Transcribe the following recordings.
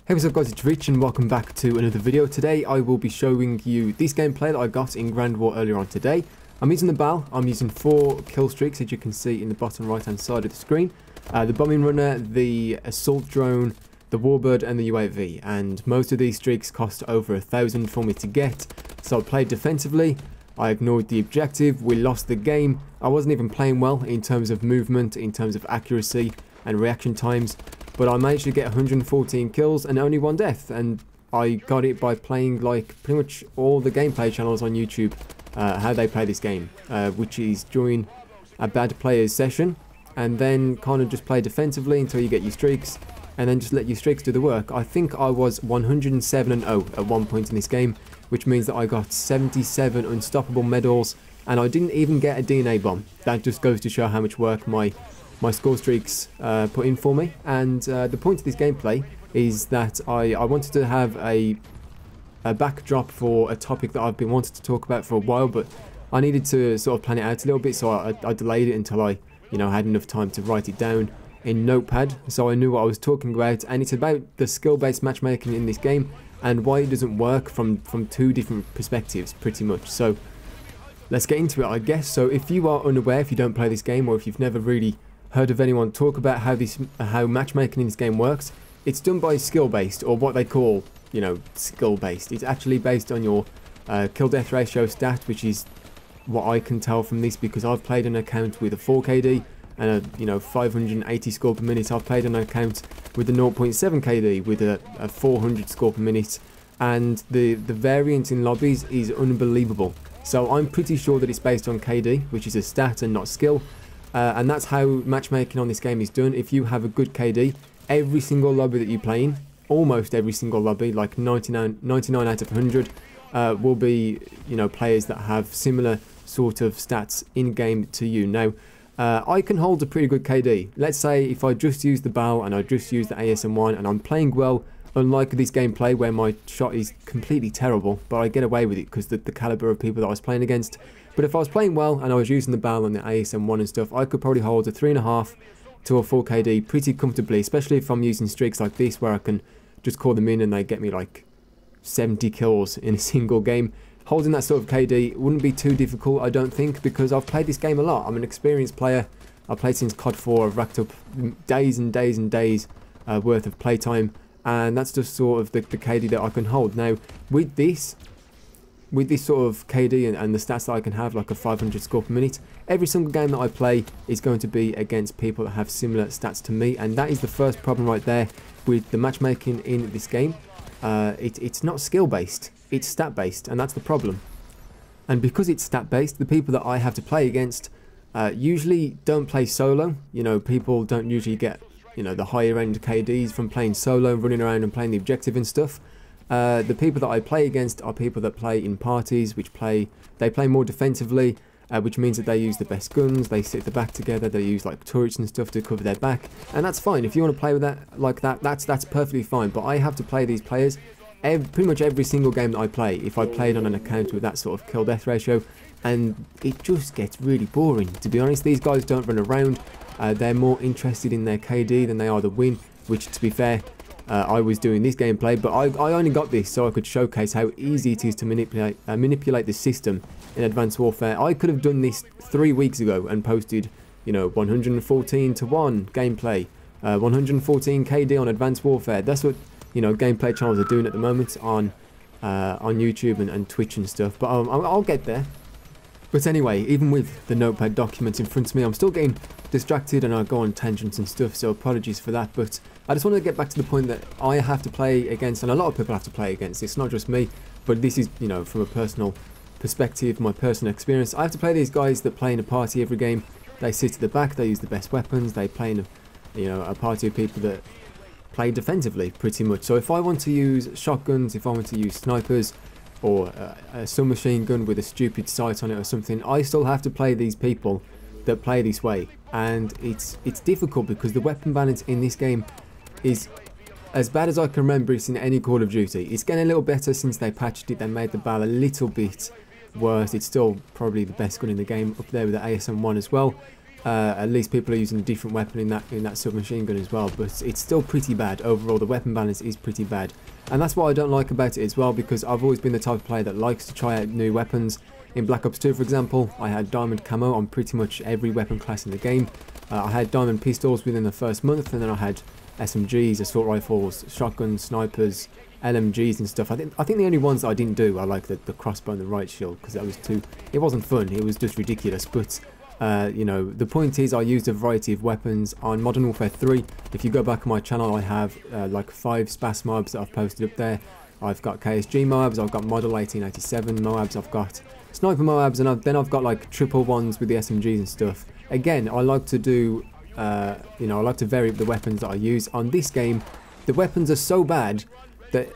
Hey, what's up guys, it's Rich and welcome back to another video. Today I will be showing you this gameplay that I got in Grand War earlier on today. I'm using the BAL, I'm using 4 kill streaks as you can see in the bottom right hand side of the screen. The bombing runner, the assault drone, the warbird and the UAV, and most of these streaks cost over 1,000 for me to get. So I played defensively, I ignored the objective, we lost the game. I wasn't even playing well in terms of movement, in terms of accuracy and reaction times. But I managed to get 114 kills and only 1 death, and I got it by playing like pretty much all the gameplay channels on YouTube, how they play this game, which is join a bad player's session and then kind of just play defensively until you get your streaks and then just let your streaks do the work. I think I was 107-0 at one point in this game, which means that I got 77 unstoppable medals and I didn't even get a DNA bomb. That just goes to show how much work my score streaks put in for me. And the point of this gameplay is that I wanted to have a backdrop for a topic that I've been wanting to talk about for a while, but I needed to sort of plan it out a little bit, so I delayed it until I had enough time to write it down in Notepad so I knew what I was talking about. And it's about the skill-based matchmaking in this game and why it doesn't work from 2 different perspectives pretty much. So let's get into it, I guess. So if you are unaware, if you don't play this game, or if you've never really heard of anyone talk about how matchmaking in this game works, it's done by skill-based, or what they call, skill-based. It's actually based on your kill-death ratio stat, which is what I can tell from this because I've played an account with a 4 KD and a 580 score per minute. I've played an account with a 0.7 KD with a 400 score per minute, and the variance in lobbies is unbelievable. So I'm pretty sure that it's based on KD, which is a stat and not skill. And that's how matchmaking on this game is done. If you have a good KD, every single lobby that you play in, almost every single lobby, like 99 out of 100, will be players that have similar sort of stats in game to you. Now, I can hold a pretty good KD. Let's say if I just use the BAL and I just use the ASM1 and I'm playing well, unlike this gameplay where my shot is completely terrible, but I get away with it because the caliber of people that I was playing against. But if I was playing well and I was using the BAL and the ASM1 and stuff, I could probably hold a 3.5 to a 4 KD pretty comfortably, especially if I'm using streaks like this where I can just call them in and they get me like 70 kills in a single game. Holding that sort of KD wouldn't be too difficult, I don't think, because I've played this game a lot. I'm an experienced player. I've played since COD 4. I've racked up days and days and days worth of playtime, and that's just sort of the KD that I can hold. Now, with this sort of KD and the stats that I can have, like a 500 score per minute, every single game that I play is going to be against people that have similar stats to me, and that is the first problem right there with the matchmaking in this game. It's not skill based, it's stat based, and that's the problem. And because it's stat based, the people that I have to play against usually don't play solo. People don't usually get the higher end KDs from playing solo, running around and playing the objective and stuff. The people that I play against are people that play in parties, they play more defensively, which means that they use the best guns, they sit at the back together, they use like turrets and stuff to cover their back, and that's fine. If you want to play with that like that, that's perfectly fine. But I have to play these players pretty much every single game that I play, if I played on an account with that sort of kill-death ratio, and it just gets really boring, to be honest. These guys don't run around, they're more interested in their KD than they are the win, which, to be fair, I was doing this gameplay, but I only got this so I could showcase how easy it is to manipulate the system in Advanced Warfare. I could have done this 3 weeks ago and posted, 114 to 1 gameplay, 114 KD on Advanced Warfare. That's what gameplay channels are doing at the moment on YouTube and Twitch and stuff. But I'll get there. But anyway, even with the Notepad documents in front of me, I'm still getting distracted and I go on tangents and stuff, so apologies for that. But I just want to get back to the point that I have to play against, and a lot of people have to play against. It's not just me, but this is, from a personal perspective, my personal experience. I have to play these guys that play in a party every game. They sit at the back, they use the best weapons, they play in a party of people that play defensively pretty much. So if I want to use shotguns, if I want to use snipers, or a submachine gun with a stupid sight on it or something, I still have to play these people that play this way. And it's difficult because the weapon balance in this game is as bad as I can remember it's in any Call of Duty. It's getting a little better since they patched it. They made the BAL a little bit worse. It's still probably the best gun in the game, up there with the ASM1 as well. At least people are using a different weapon in that submachine gun as well, but it's still pretty bad. Overall, the weapon balance is pretty bad, and that's what I don't like about it as well, because I've always been the type of player that likes to try out new weapons. In Black Ops 2, for example, I had diamond camo on pretty much every weapon class in the game. I had diamond pistols within the first month, and then I had SMGs, assault rifles, shotguns, snipers, LMGs and stuff. I think the only ones that I didn't do are like the crossbow and the riot shield, because it wasn't fun, it was just ridiculous. But you know, the point is I used a variety of weapons on Modern Warfare 3. If you go back on my channel, I have like 5 SPAS mobs that I've posted up there. I've got KSG mobs, I've got Model 1887 mobs, I've got sniper mobs, and then I've got like triple ones with the SMGs and stuff. Again, I like to do, you know, I like to vary the weapons that I use. On this game, the weapons are so bad that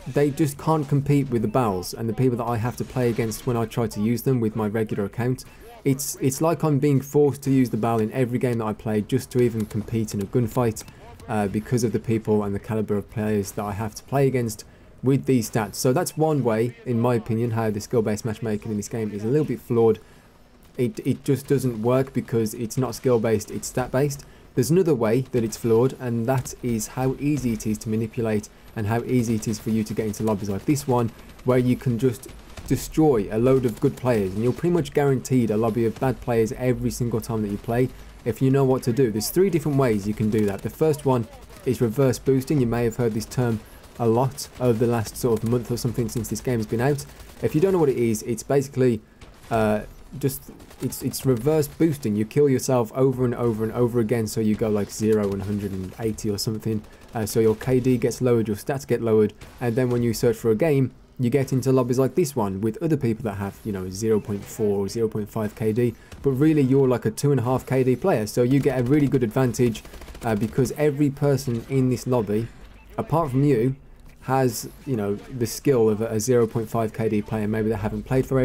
they just can't compete with the BALs and the people that I have to play against when I try to use them with my regular account. It's like I'm being forced to use the BAL in every game that I play just to even compete in a gunfight, because of the people and the caliber of players that I have to play against with these stats. So that's one way, in my opinion, how the skill-based matchmaking in this game is a little bit flawed. It just doesn't work because it's not skill-based, it's stat-based. There's another way that it's flawed, and that is how easy it is to manipulate and how easy it is for you to get into lobbies like this one, where you can just destroy a load of good players, and you're pretty much guaranteed a lobby of bad players every single time that you play if you know what to do. There's 3 different ways you can do that. The first one is reverse boosting. You may have heard this term a lot over the last sort of month or something since this game has been out. If you don't know what it is, it's basically it's reverse boosting. You kill yourself over and over and over again, so you go like 0 and 180 or something, so your KD gets lowered, your stats get lowered, and then when you search for a game, you get into lobbies like this one with other people that have, you know, 0.4 or 0.5 KD, but really you're like a 2.5 KD player, so you get a really good advantage, because every person in this lobby, apart from you, has, you know, the skill of a 0.5 KD player. Maybe they haven't played for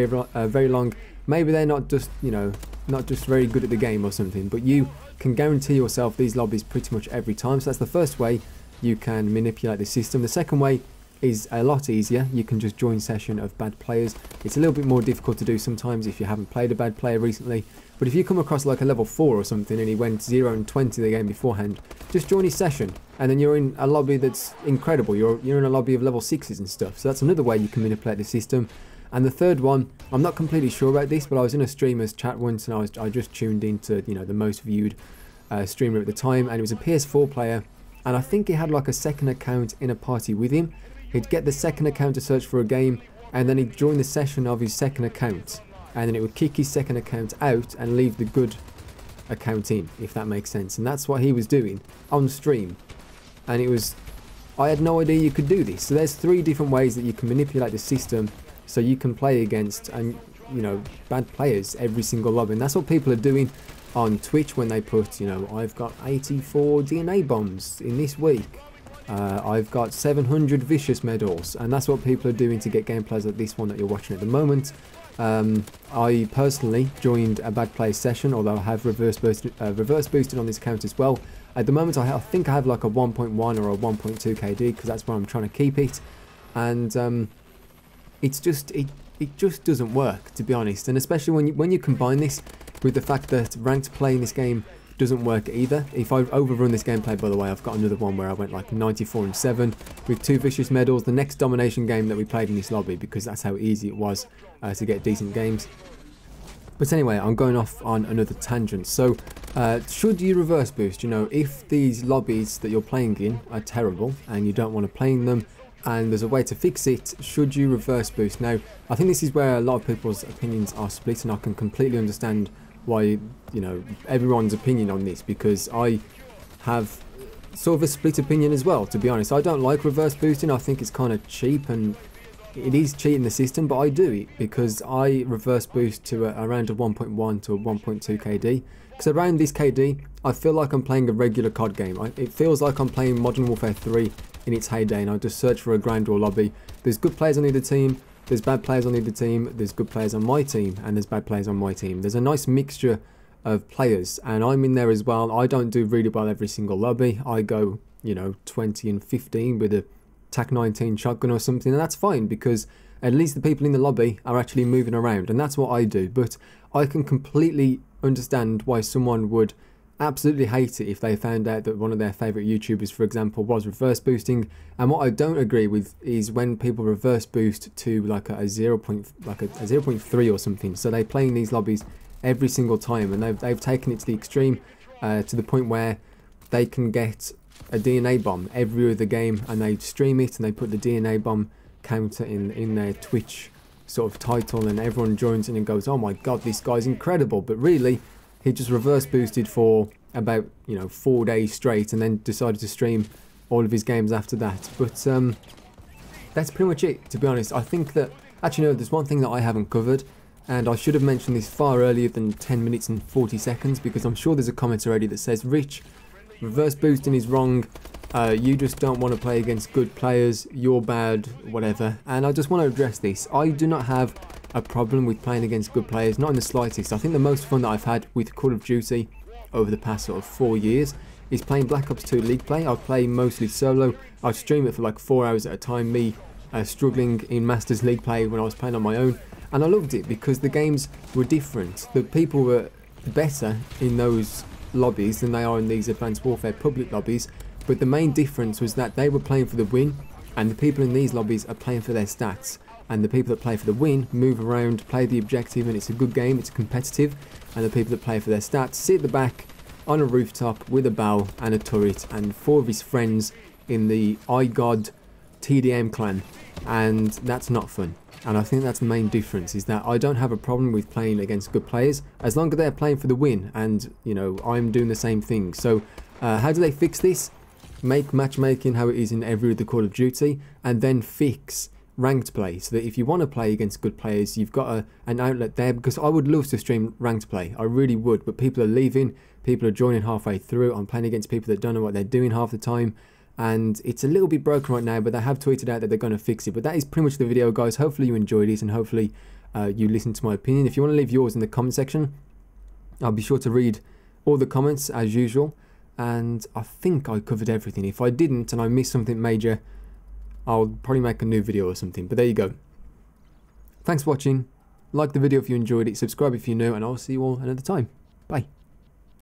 very long, maybe they're not just, you know, not just very good at the game or something, but you can guarantee yourself these lobbies pretty much every time. So that's the first way you can manipulate the system. The second way is a lot easier. You can just join session of bad players. It's a little bit more difficult to do sometimes if you haven't played a bad player recently, but if you come across like a level 4 or something and he went 0 and 20 the game beforehand, just join his session and then you're in a lobby that's incredible. You're in a lobby of level 6s and stuff. So that's another way you can manipulate the system. And the third one, I'm not completely sure about this, but I was in a streamer's chat once and I just tuned into, you know, the most viewed streamer at the time, and it was a PS4 player, and I think he had like a second account in a party with him. He'd get the second account to search for a game, and then he'd join the session of his second account, and then it would kick his second account out and leave the good account in, if that makes sense. And that's what he was doing on stream, and it was, I had no idea you could do this. So there's 3 different ways that you can manipulate the system so you can play against, and you know, bad players every single lobby. And that's what people are doing on Twitch when they put, you know, I've got 84 DNA bombs in this week, I've got 700 vicious medals, and that's what people are doing to get gameplays like this one that you're watching at the moment. I personally joined a bad play session, although I have reverse boosted on this account as well. At the moment I think I have like a 1.1 or a 1.2 KD, because that's where I'm trying to keep it, and it's just it just doesn't work, to be honest. And especially when you combine this with the fact that ranked play in this game doesn't work either. If I overrun this gameplay, by the way, I've got another one where I went like 94 and 7 with 2 vicious medals, the next domination game that we played in this lobby, because that's how easy it was to get decent games. But anyway, I'm going off on another tangent. So should you reverse boost? You know, if these lobbies that you're playing in are terrible and you don't want to play in them, and there's a way to fix it, should you reverse boost? Now, I think this is where a lot of people's opinions are split, and I can completely understand why, you know, everyone's opinion on this, because I have sort of a split opinion as well, to be honest. I don't like reverse boosting. I think it's kind of cheap, and it is cheating the system, but I do it because I reverse boost to around a 1.1 to a 1.2 KD, because around this KD I feel like I'm playing a regular COD game. It feels like I'm playing Modern Warfare 3 in its heyday, and I just search for a grand war lobby. There's good players on either team, there's bad players on either team, there's good players on my team, and there's bad players on my team. There's a nice mixture of players, and I'm in there as well. I don't do really well every single lobby. I go, you know, 20 and 15 with a TAC 19 shotgun or something, and that's fine, because at least the people in the lobby are actually moving around, and that's what I do. But I can completely understand why someone would absolutely hate it if they found out that one of their favourite YouTubers, for example, was reverse boosting. And what I don't agree with is when people reverse boost to like a 0.3 or something. So they play in these lobbies every single time, and they've taken it to the extreme, to the point where they can get a DNA bomb every other game, and they stream it and they put the DNA bomb counter in their Twitch sort of title, and everyone joins in and goes, oh my god, this guy's incredible. But really, he just reverse boosted for about 4 days straight, and then decided to stream all of his games after that. But that's pretty much it, to be honest. I think that, actually no, there's one thing that I haven't covered, and I should have mentioned this far earlier than 10 minutes and 40 seconds, because I'm sure there's a comment already that says, Rich, reverse boosting is wrong, you just don't want to play against good players, you're bad, whatever. And I just want to address this. I do not have a problem with playing against good players, not in the slightest. I think the most fun that I've had with Call of Duty over the past sort of 4 years is playing Black Ops 2 League play. I play mostly solo. I stream it for like 4 hours at a time, me struggling in Masters League play when I was playing on my own. And I loved it because the games were different. The people were better in those lobbies than they are in these Advanced Warfare public lobbies. But the main difference was that they were playing for the win, and the people in these lobbies are playing for their stats. And the people that play for the win move around, play the objective, and it's a good game, it's competitive. And the people that play for their stats sit at the back on a rooftop with a bow and a turret and 4 of his friends in the iGod TDM clan, and that's not fun. And I think that's the main difference, is that I don't have a problem with playing against good players as long as they're playing for the win, and I'm doing the same thing. So how do they fix this? Make matchmaking how it is in every other Call of Duty, and then fix ranked play, so that if you want to play against good players, you've got an outlet there. Because I would love to stream ranked play, I really would, but people are leaving, people are joining halfway through. I'm playing against people that don't know what they're doing half the time, and it's a little bit broken right now, but they have tweeted out that they're going to fix it. But that is pretty much the video, guys. Hopefully you enjoyed it, and hopefully you listened to my opinion. If you want to leave yours in the comment section, I'll be sure to read all the comments as usual. And I think I covered everything. If I didn't and I missed something major, I'll probably make a new video or something. But there you go. Thanks for watching. Like the video if you enjoyed it, subscribe if you're new, and I'll see you all another time. Bye.